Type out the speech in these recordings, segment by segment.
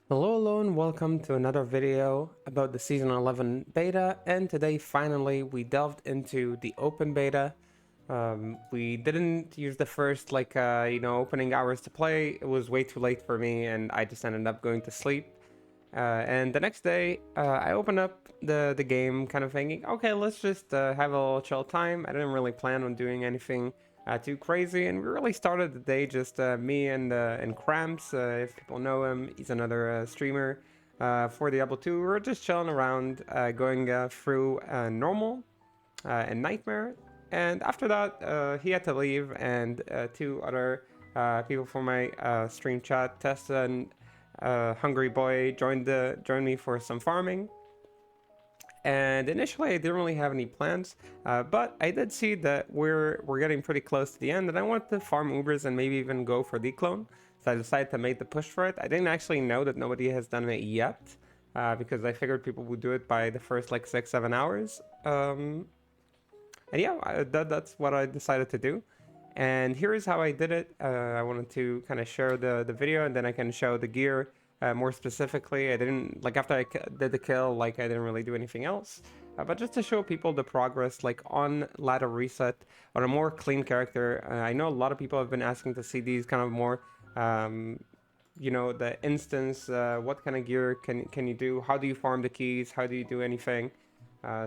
Hello and welcome to another video about the Season 11 beta, and today finally we delved into the open beta. We didn't use the first opening hours to play. It was way too late for me and I just ended up going to sleep. And the next day I opened up the game kind of thinking, okay, let's just have a little chill time. I didn't really plan on doing anything too crazy, and we really started the day just me and Cramps. If people know him, he's another streamer for Diablo 2. We were just chilling around, going through normal and nightmare. And after that, he had to leave, and two other people from my stream chat, Tessa and Hungry Boy, joined me for some farming. And initially, I didn't really have any plans, but I did see that we're getting pretty close to the end, and I wanted to farm Ubers and maybe even go for Dclone. So I decided to make the push for it. I didn't actually know that nobody has done it yet, because I figured people would do it by the first like 6-7 hours. And yeah, that's what I decided to do. And here is how I did it. I wanted to kind of share the video, and then I can show the gear more specifically. I didn't, like, after I did the kill, like, I didn't really do anything else. But just to show people the progress, like, on ladder reset, on a more clean character. I know a lot of people have been asking to see these kind of more, the instance, what kind of gear can you do? How do you farm the keys? How do you do anything?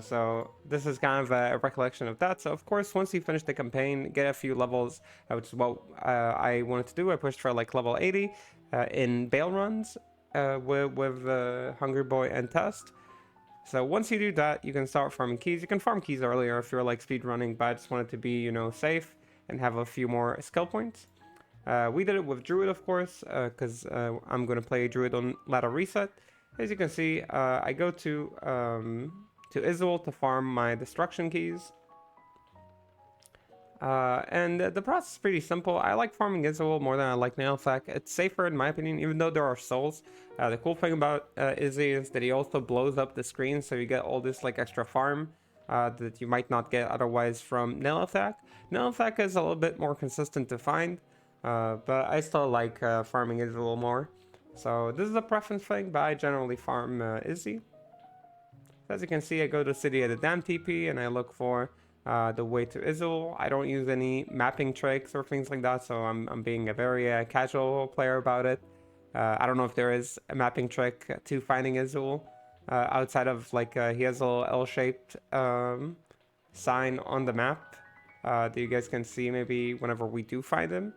So this is kind of a recollection of that. So of course, once you finish the campaign, get a few levels, which is what I wanted to do. I pushed for like level 80 in bail runs with Hungry Boy and Test. So once you do that, you can start farming keys. You can farm keys earlier if you're like speed running, but I just wanted to be, safe and have a few more skill points. We did it with Druid, of course, because I'm going to play Druid on ladder reset. As you can see, I go to Izzle to farm my destruction keys. And the process is pretty simple. I like farming Izzle more than I like Nail Attack. It's safer in my opinion, even though there are souls. The cool thing about Izzy is that he also blows up the screen, so you get all this like extra farm that you might not get otherwise from Nail Attack. Nail Attack is a little bit more consistent to find, but I still like farming Izzle a little more. So this is a preference thing, but I generally farm Izzy. As you can see, I go to City of the Dam TP and I look for the way to Izzle. I don't use any mapping tricks or things like that, so I'm being a very casual player about it. I don't know if there is a mapping trick to finding Izzle outside of like he has a little L-shaped sign on the map that you guys can see maybe whenever we do find him.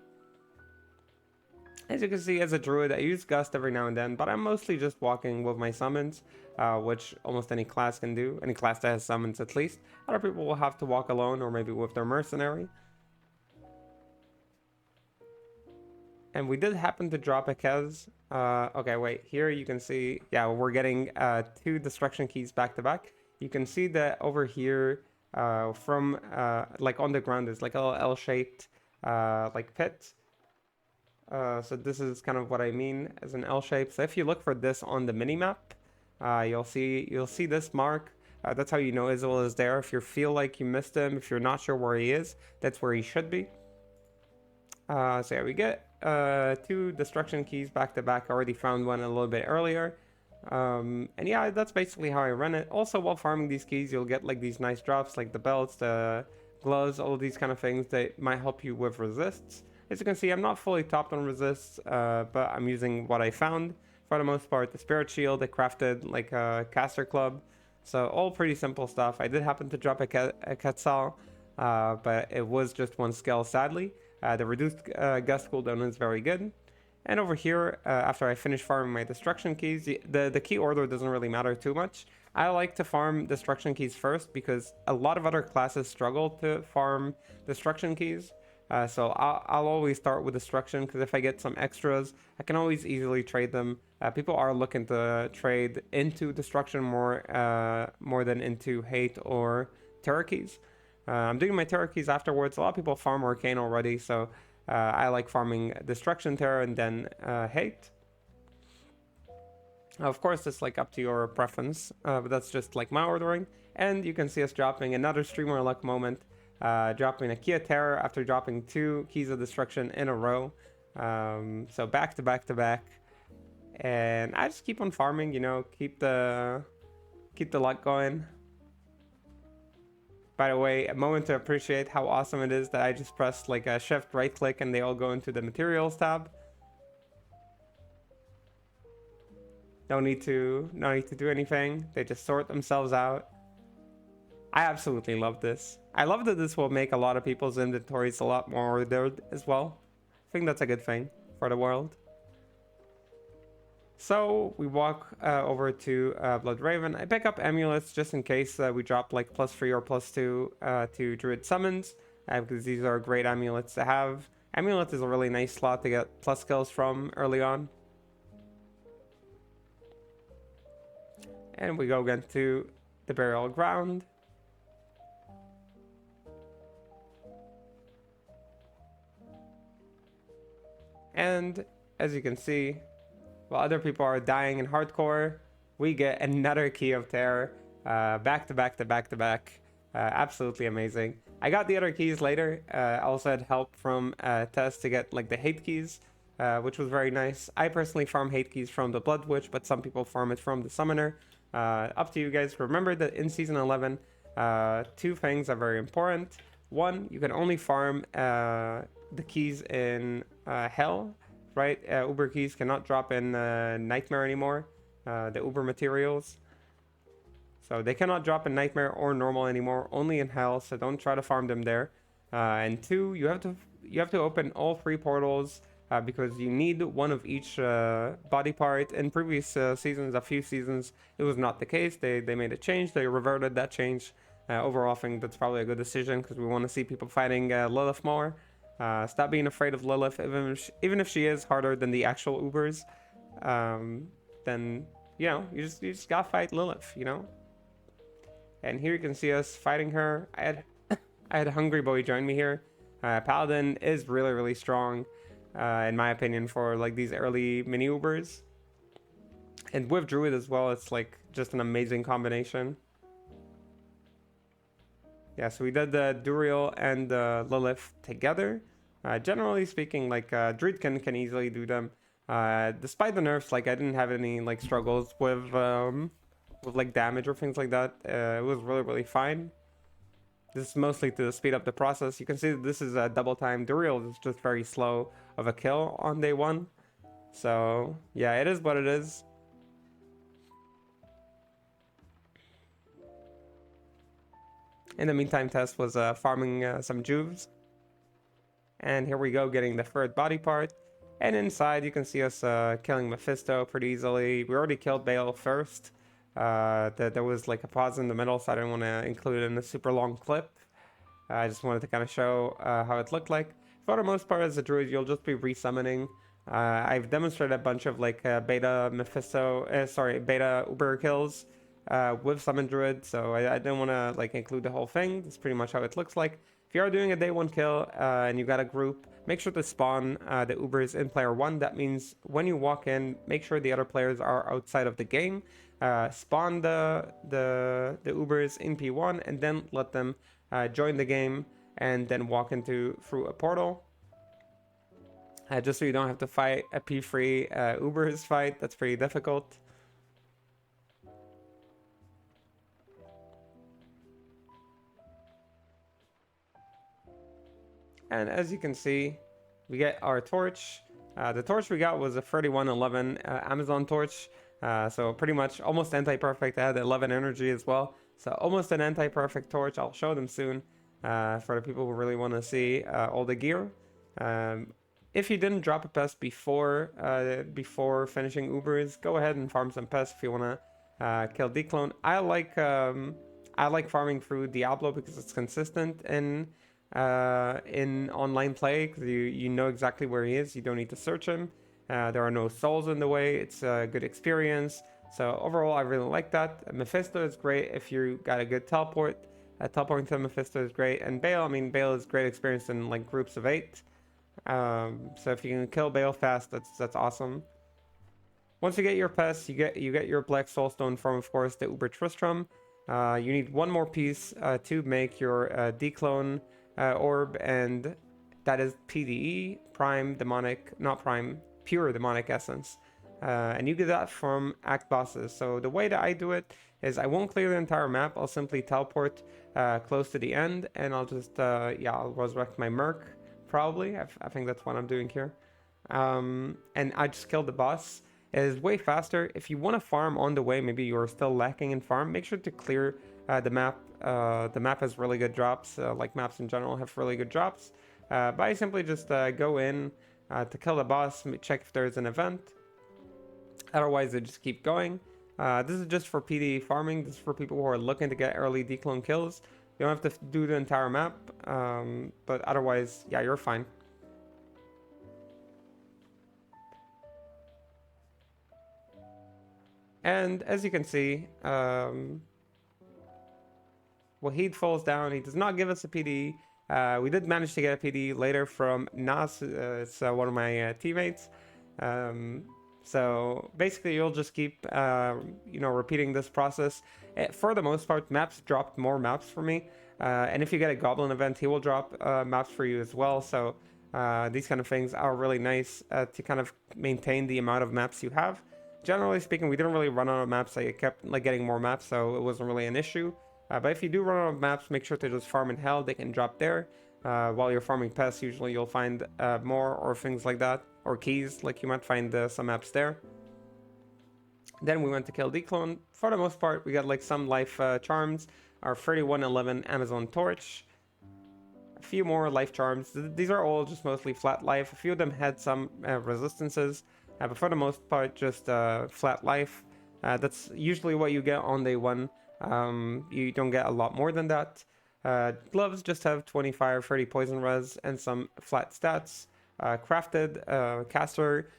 As you can see, as a druid, I use Gust every now and then, but I'm mostly just walking with my summons, which almost any class can do. Any class that has summons, at least. Other people will have to walk alone, or maybe with their mercenary. And we did happen to drop a Kez. Okay, wait, here you can see, yeah, we're getting 2 destruction keys back to back. You can see that over here, from, like on the ground, is like a little L-shaped, like pit. So this is kind of what I mean as an L shape. So if you look for this on the minimap, you'll see this mark. That's how you know Izzle is there. If you feel like you missed him, if you're not sure where he is, that's where he should be. So yeah, we get 2 destruction keys back to back. I already found one a little bit earlier. And yeah, that's basically how I run it. Also, while farming these keys, you'll get like these nice drops, like the belts, the gloves, all of these kind of things that might help you with resists. As you can see, I'm not fully topped on resists, but I'm using what I found for the most part. The Spirit Shield, I crafted like a caster club. So all pretty simple stuff. I did happen to drop a Quetzal, but it was just 1 skill, sadly. The reduced gust cooldown is very good. And over here, after I finish farming my destruction keys, the key order doesn't really matter too much. I like to farm destruction keys first because a lot of other classes struggle to farm destruction keys. So I'll always start with destruction because if I get some extras, I can always easily trade them. People are looking to trade into destruction more than into hate or terror keys. I'm doing my terror keys afterwards. A lot of people farm arcane already, so I like farming destruction, terror, and then hate. Of course, it's like up to your preference, but that's just like my ordering. And you can see us dropping another streamer luck moment. Dropping a Key of Terror after dropping 2 Keys of Destruction in a row. So back to back to back. And I just keep on farming, you know, keep the luck going. By the way, a moment to appreciate how awesome it is that I just pressed like a shift right click and they all go into the materials tab. No need to do anything. They just sort themselves out. I absolutely love this. I love that this will make a lot of people's inventories a lot more ordered as well. I think that's a good thing for the world. So we walk over to Blood Raven. I pick up amulets just in case we drop like +3 or +2 to Druid summons, because these are great amulets to have. Amulet is a really nice slot to get plus kills from early on. And we go again to the burial ground. And as you can see, while other people are dying in hardcore, we get another Key of Terror, back to back to back to back. Absolutely amazing. I got the other keys later. I also had help from Tess to get like the hate keys, which was very nice. I personally farm hate keys from the Blood Witch, but some people farm it from the Summoner. Up to you guys. Remember that in Season 11, two things are very important. One, you can only farm the keys in Hell, right? Uber keys cannot drop in Nightmare anymore, the Uber materials. So they cannot drop in Nightmare or Normal anymore, only in Hell, so don't try to farm them there. And two, you have to open all 3 portals because you need one of each body part. In previous seasons, a few seasons, it was not the case. They made a change, they reverted that change. Overall, I think that's probably a good decision because we want to see people fighting Lilith more. Stop being afraid of Lilith, even if she is harder than the actual Ubers. Then you know you just gotta fight Lilith, you know. And here you can see us fighting her. I had Hungry Boy join me here. Paladin is really strong, in my opinion, for like these early mini Ubers. And with Druid as well, it's like just an amazing combination. Yeah, so we did the Duriel and Lilith together. Generally speaking, like Druid can easily do them. Despite the nerfs, like I didn't have any like struggles with like damage or things like that. It was really fine. This is mostly to speed up the process. You can see that this is a double time. Duriel is just very slow of a kill on day 1. So yeah, it is what it is. In the meantime, Tess was farming some juves. And here we go, getting the third body part. And inside, you can see us killing Mephisto pretty easily. We already killed Bale first. There was like a pause in the middle, so I didn't want to include it in a super long clip. I just wanted to kind of show how it looked like. For the most part, as a druid, you'll just be resummoning. I've demonstrated a bunch of like beta Uber kills with summon druid, so I didn't want to like include the whole thing. That's pretty much how it looks like. If you are doing a day 1 kill and you got a group, make sure to spawn the Ubers in player 1. That means when you walk in, make sure the other players are outside of the game. Spawn the Ubers in P1 and then let them join the game and then walk through a portal. Just so you don't have to fight a P3 Ubers fight. That's pretty difficult. And as you can see, we get our torch. The torch we got was a 3111 Amazon torch. So pretty much almost anti-perfect. I had 11 energy as well. So almost an anti-perfect torch. I'll show them soon for the people who really want to see all the gear. If you didn't drop a pest before finishing Ubers, go ahead and farm some pests if you want to kill Dclone. I like farming through Diablo because it's consistent in online play, because you know exactly where he is. You don't need to search him. There are no souls in the way. It's a good experience. So overall, I really like that. Mephisto is great if you got a good teleport. Teleporting to Mephisto is great. And Bale, I mean, Bale is great experience in like groups of 8. So if you can kill Bale fast, that's awesome. Once you get your pests, you get your Black Soulstone from, of course, the Uber Tristram. You need one more piece to make your Dclone orb, and that is PDE, Prime Demonic, not Prime, Pure Demonic Essence. and you get that from act bosses. So the way that I do it is I won't clear the entire map. I'll simply teleport close to the end, and I'll just I'll resurrect my merc probably. I think that's what I'm doing here, and I just killed the boss. It is way faster. If you want to farm on the way, maybe you're still lacking in farm, make sure to clear the map. The map has really good drops, like maps in general have really good drops. But I simply just go in to kill the boss, check if there's an event. Otherwise, they just keep going. This is just for PD farming. This is for people who are looking to get early declone kills. You don't have to do the entire map, but otherwise, yeah, you're fine. And as you can see, Wahid falls down. He does not give us a PD. We did manage to get a PD later from Nas, it's one of my teammates. So basically, you'll just keep, repeating this process. For the most part, maps dropped more maps for me. And if you get a Goblin event, he will drop maps for you as well. So these kind of things are really nice to kind of maintain the amount of maps you have. Generally speaking, we didn't really run out of maps. I kept getting more maps, so it wasn't really an issue. But if you do run out of maps, make sure to just farm in hell. They can drop there. While you're farming pests, usually you'll find more or things like that. Or keys, like you might find some maps there. Then we went to kill Dclone. For the most part, we got some life charms. Our 3111 Amazon Torch. A few more life charms. These are all just mostly flat life. A few of them had some resistances. But for the most part, just flat life. That's usually what you get on day 1. You don't get a lot more than that. Gloves just have 25 or 30 poison res and some flat stats. Crafted caster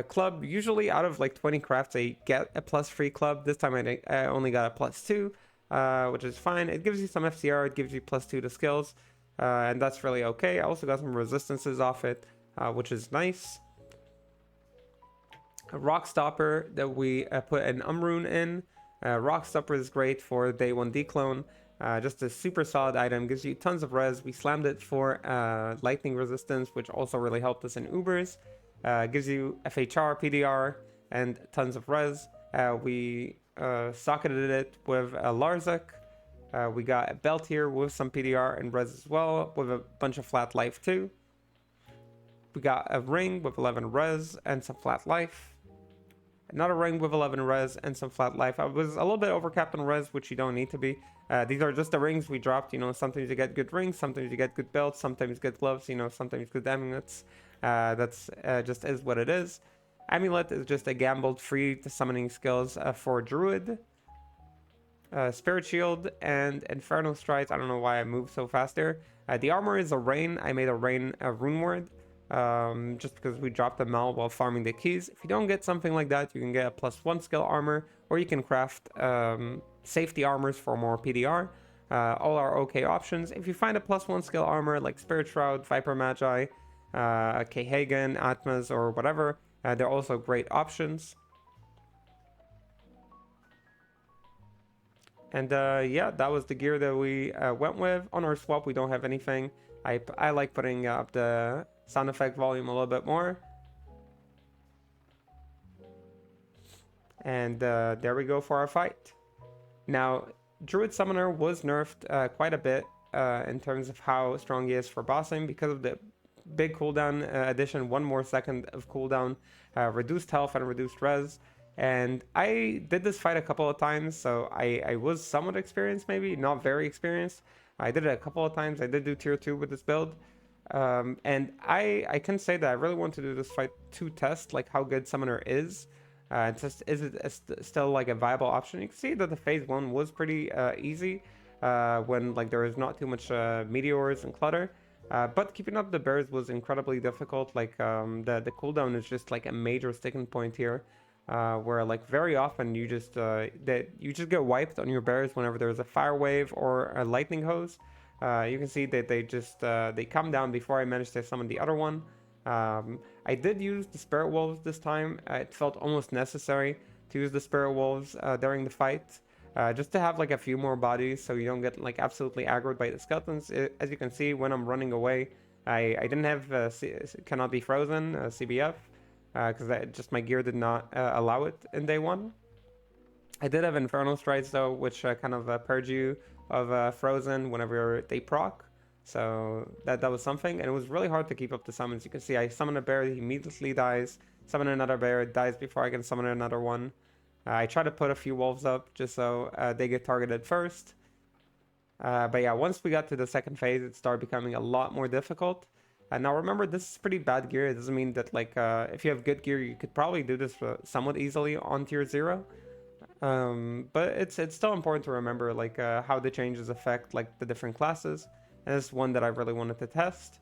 club. Usually out of 20 crafts, I get a +3 club. This time I only got a +2, which is fine. It gives you some FCR. It gives you +2 to skills. And that's really okay. I also got some resistances off it, which is nice. A rock stopper that we put an rune in. Rock stopper is great for day 1 declone. Just a super solid item, gives you tons of res. We slammed it for lightning resistance, which also really helped us in Ubers. Gives you FHR, PDR, and tons of res. We socketed it with a Larzak. We got a belt here with some PDR and res as well, with a bunch of flat life too. We got a ring with 11 res and some flat life. Another ring with 11 res and some flat life. I was a little bit overcapped on res, which you don't need to be. These are just the rings we dropped. Sometimes you get good rings, sometimes you get good belts, sometimes good gloves, sometimes good amulets. That's just is what it is. Amulet is just a gambled free summoning skills for Druid. Spirit Shield and Inferno Strides. I don't know why I moved so fast there. The armor is a rain. I made a rain rune word. Just because we dropped the Mal while farming the keys. If you don't get something like that, you can get a +1 skill armor, or you can craft safety armors for more PDR. All are okay options. If you find a +1 skill armor like Spirit Shroud, Viper Magi, Khagan, Atmas, or whatever, they're also great options. And yeah, that was the gear that we went with. On our swap, we don't have anything. I like putting up the sound effect volume a little bit more. And there we go for our fight. Now, Druid Summoner was nerfed quite a bit in terms of how strong he is for bossing because of the big cooldown addition, 1 more second of cooldown, reduced health and reduced res. And I did this fight a couple of times, so I was somewhat experienced, maybe not very experienced. I did it a couple of times. I did do tier 2 with this build. And I can say that I really want to do this fight to test how good Summoner is. Just is it still a viable option? You can see that the phase 1 was pretty easy when there was not too much meteors and clutter. But keeping up the bears was incredibly difficult. The cooldown is just a major sticking point here. Where very often you just get wiped on your bears whenever there's a fire wave or a lightning hose. You can see that they come down before I managed to summon the other one. I did use the Spirit Wolves this time. It felt almost necessary to use the Spirit Wolves during the fight, just to have a few more bodies so you don't get absolutely aggroed by the skeletons. As you can see, when I'm running away, I didn't have cannot be frozen CBF. because just my gear did not allow it in day one. I did have Infernal Strides though, which kind of purge you of Frozen whenever they proc. So that was something, and it was really hard to keep up the summons. You can see I summon a bear, he immediately dies. Summon another bear, it dies before I can summon another one. I try to put a few wolves up just so they get targeted first. But yeah, once we got to the second phase, it started becoming a lot more difficult. Now remember, this is pretty bad gear. It doesn't mean that like if you have good gear, you could probably do this somewhat easily on tier 0. But it's still important to remember like how the changes affect like the different classes. And this is one that I really wanted to test.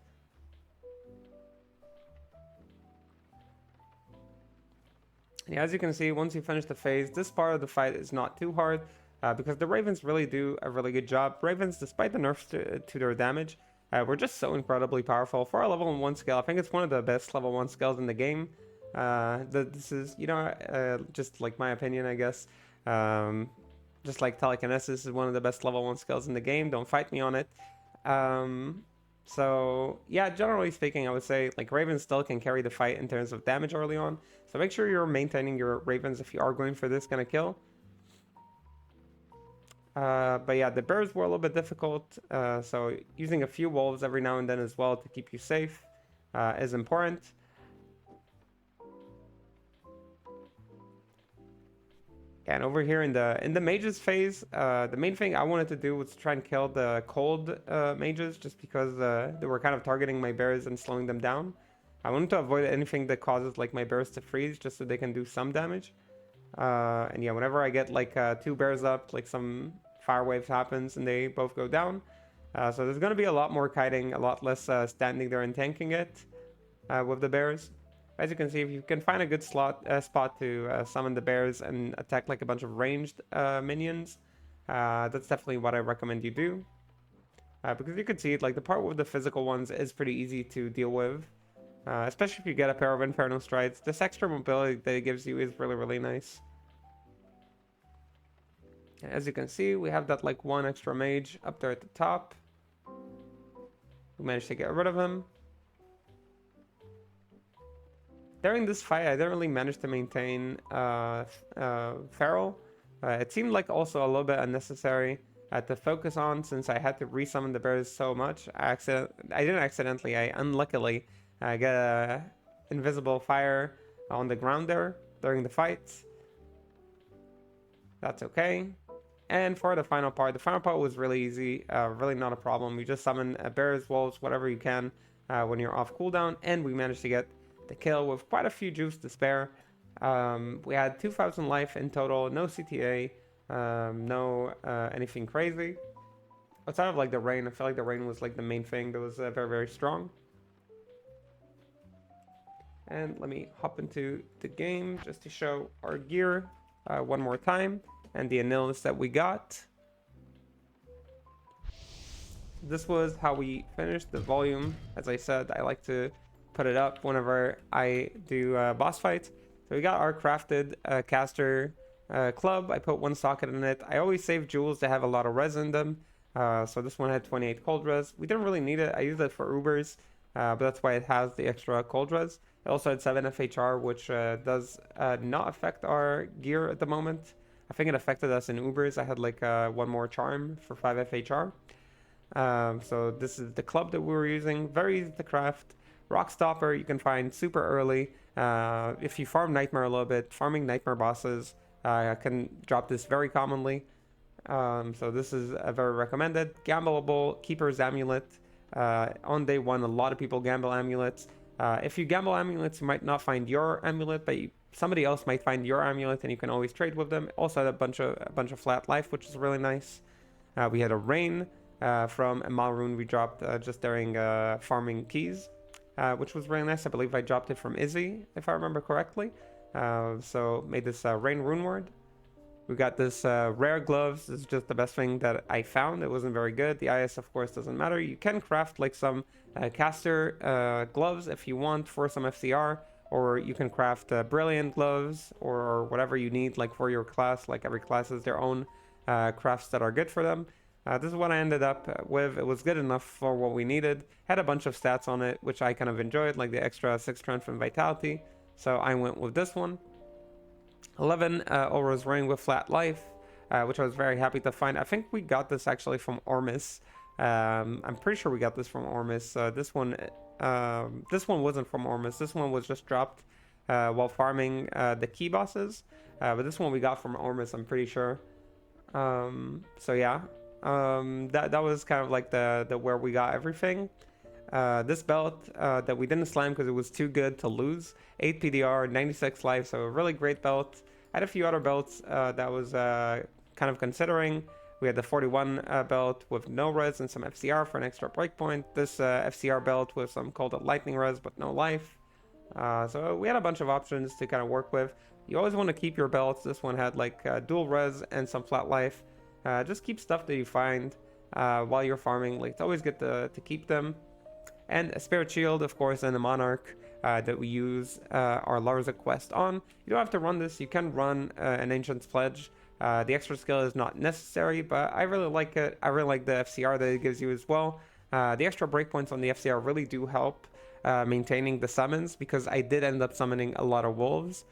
Yeah, as you can see, once you finish the phase, this part of the fight is not too hard because the Ravens really do a really good job. Ravens, despite the nerfs to their damage, were just so incredibly powerful. For a level 1 skill, I think it's one of the best level 1 skills in the game. This is, you know, just like my opinion, I guess. Just like telekinesis is one of the best level 1 skills in the game. Don't fight me on it. So yeah, generally speaking, I would say like Ravens still can carry the fight in terms of damage early on. So make sure you're maintaining your Ravens if you are going for this kind of kill. But yeah, the bears were a little bit difficult. So using a few wolves every now and then as well to keep you safe is important. And over here in the mages phase, the main thing I wanted to do was try and kill the cold mages, just because they were kind of targeting my bears and slowing them down. I wanted to avoid anything that causes like my bears to freeze, just so they can do some damage. And yeah, whenever I get like 2 bears up, like some fire waves happens and they both go down. So there's going to be a lot more kiting, a lot less standing there and tanking it with the bears. As you can see, if you can find a good spot to summon the bears and attack like a bunch of ranged minions, that's definitely what I recommend you do. Because you can see, like the part with the physical ones is pretty easy to deal with. Especially if you get a pair of Infernal Strides. This extra mobility that it gives you is really, really nice. And as you can see, we have that like 1 extra mage up there at the top. We managed to get rid of him. During this fight, I didn't really manage to maintain Feral. It seemed like also a little bit unnecessary to focus on, since I had to resummon the bears so much. I didn't accidentally, I unluckily get a invisible fire on the ground there during the fight. That's okay. And for the final part was really easy, really not a problem. You just summon bears, wolves, whatever you can when you're off cooldown, and we managed to get the kill with quite a few juice to spare. We had 2,000 life in total, no CTA, no anything crazy. Outside of like the rain, I feel like the rain was like the main thing that was very, very strong. And let me hop into the game just to show our gear one more time and the anils that we got. This was how we finished the volume. As I said, I like to put it up whenever I do boss fights. So we got our crafted caster club. I put 1 socket in it. I always save jewels that have a lot of res in them. So this one had 28 cold res. We didn't really need it. I used it for Ubers, but that's why it has the extra cold res. It also had 7 FHR, which does not affect our gear at the moment. I think it affected us in Ubers. I had like 1 more charm for 5 FHR. So this is the club that we were using. Very easy to craft. Rock Stopper you can find super early. If you farm Nightmare a little bit, farming Nightmare bosses can drop this very commonly. So this is very recommended. Gambleable Keeper's Amulet. On day 1, a lot of people gamble amulets. If you gamble amulets, you might not find your amulet, but somebody else might find your amulet, and you can always trade with them. Also had a bunch of flat life, which is really nice. We had a rain from a Malrune we dropped just during farming keys. Which was really nice. I believe I dropped it from Izzy, if I remember correctly. So made this rain rune word. We got this rare gloves. This is just the best thing that I found. It wasn't very good. The IS, of course, doesn't matter. You can craft like some caster gloves if you want for some FCR, or you can craft brilliant gloves or whatever you need like for your class. Like every class has their own crafts that are good for them. This is what I ended up with. It was good enough for what we needed. Had a bunch of stats on it, which I kind of enjoyed, like the extra 6 strength and vitality. so I went with this one. 11 Aura's Ring with flat life, which I was very happy to find. I think we got this actually from Ormus. I'm pretty sure we got this from Ormus. This one wasn't from Ormus. This one was just dropped while farming the key bosses. But this one we got from Ormus, I'm pretty sure. So yeah, that was kind of like the where we got everything. This belt that we didn't slam because it was too good to lose. 8 PDR, 96 life, so a really great belt. I had a few other belts that was kind of considering. We had the 41 belt with no res and some FCR for an extra breakpoint. This FCR belt with some called a lightning res but no life. So we had a bunch of options to kind of work with. You always want to keep your belts. This one had like dual res and some flat life. Just keep stuff that you find while you're farming. Like, it's always good to keep them. And a Spirit Shield, of course, and a Monarch that we use our Larza quest on. You don't have to run this. You can run an Ancient's Pledge. The extra skill is not necessary, but I really like it. I really like the FCR that it gives you as well. The extra breakpoints on the FCR really do help maintaining the summons, because I did end up summoning a lot of wolves.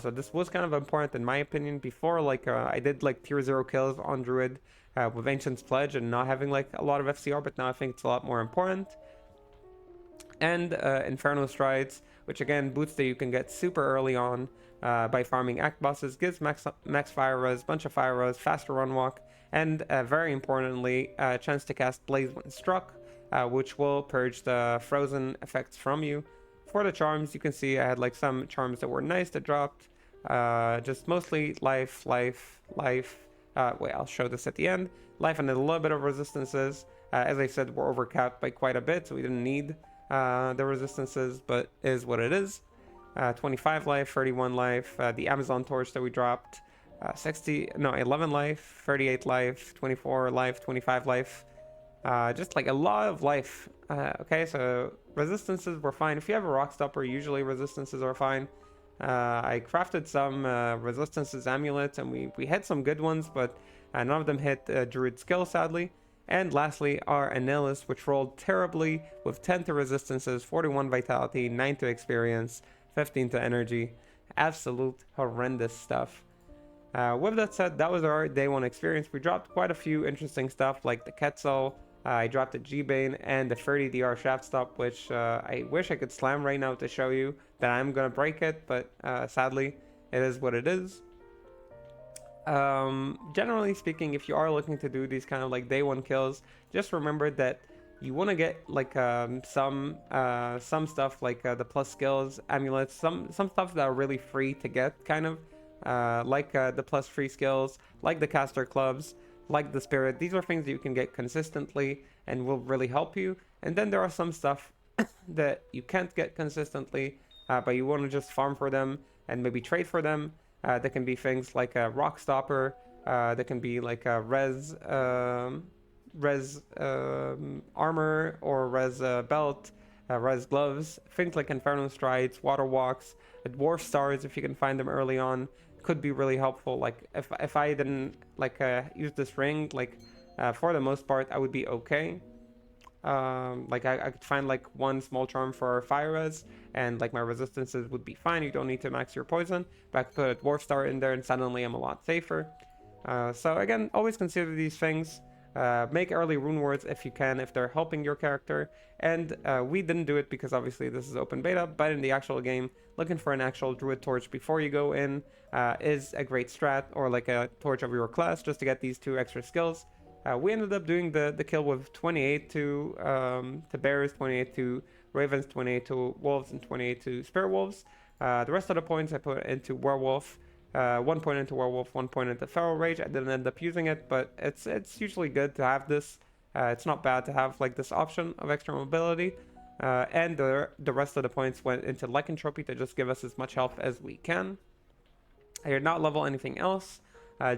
So this was kind of important in my opinion. Before, like I did like tier 0 kills on Druid with Ancient's Pledge and not having like a lot of FCR, but now I think it's a lot more important. And Inferno Strides, which again boots that you can get super early on by farming act bosses, gives max fire res, bunch of fire res, faster run walk, and very importantly, a chance to cast Blaze when struck, which will purge the frozen effects from you. For the charms, you can see I had like some charms that were nice that dropped, just mostly life, life, life. Wait, I'll show this at the end. Life and a little bit of resistances. As I said, we're overcapped by quite a bit, so we didn't need the resistances, but is what it is. 25 life, 31 life, the Amazon torch that we dropped, 11 life, 38 life, 24 life, 25 life, just like a lot of life. Okay, so resistances were fine. If you have a rock stopper, usually resistances are fine. I crafted some resistances amulets, and we hit some good ones, but none of them hit Druid skill, sadly. And lastly, our Annihilus, which rolled terribly with 10 to resistances, 41 vitality, 9 to experience, 15 to energy. Absolute horrendous stuff. With that said, that was our day 1 experience. We dropped quite a few interesting stuff, like the Quetzal. I dropped a G-Bane and the 30 DR Shaft Stop, which I wish I could slam right now to show you that I'm going to break it, but sadly, it is what it is. Generally speaking, if you are looking to do these kind of like day 1 kills, just remember that you want to get like some stuff like the plus skills amulets, some stuff that are really free to get, kind of like the plus free skills, like the caster clubs, like the spirit. These are things that you can get consistently and will really help you. And then there are some stuff that you can't get consistently, but you want to just farm for them and maybe trade for them. That can be things like a rock stopper, that can be like a res armor, or res belt, res gloves, things like Inferno Strides, water walks, dwarf stars if you can find them early on, could be really helpful. Like if I didn't like use this ring, like for the most part I would be okay. Like I could find like one small charm for fire res, and like my resistances would be fine. You don't need to max your poison, but I could put a dwarf star in there and suddenly I'm a lot safer. So again, always consider these things. Make early rune words if you can, if they're helping your character. And we didn't do it because obviously this is open beta, but in the actual game, looking for an actual druid torch before you go in is a great strat, or like a torch of your class, just to get these 2 extra skills. We ended up doing the kill with 28 to bears, 28 to ravens, 28 to wolves, and 28 to spirit wolves. The rest of the points I put into werewolf. 1 point into werewolf, 1 point into feral rage. I didn't end up using it, but it's usually good to have this. It's not bad to have like this option of extra mobility. And the rest of the points went into lycanthropy to just give us as much health as we can. I did not level anything else.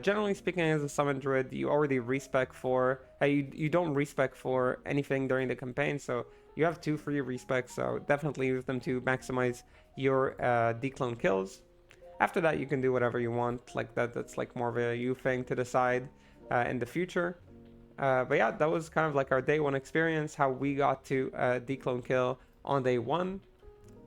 Generally speaking, as a summon druid, you already respec for... you don't respec for anything during the campaign, so you have 2 free respecs, so definitely use them to maximize your Dclone kills. After that, you can do whatever you want, like that's like more of a you thing to decide in the future. But yeah, that was kind of like our day 1 experience, how we got to Dclone kill on day 1.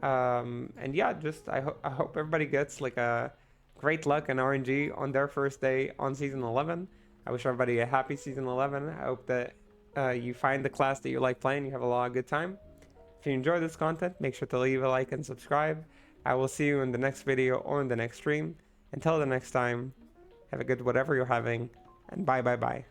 And yeah, just I hope everybody gets like a great luck and RNG on their first day on season 11. I wish everybody a happy season 11. I hope that you find the class that you like playing. You have a lot of good time. If you enjoy this content, make sure to leave a like and subscribe. I will see you in the next video or in the next stream. Until the next time, have a good whatever you're having, and bye bye bye.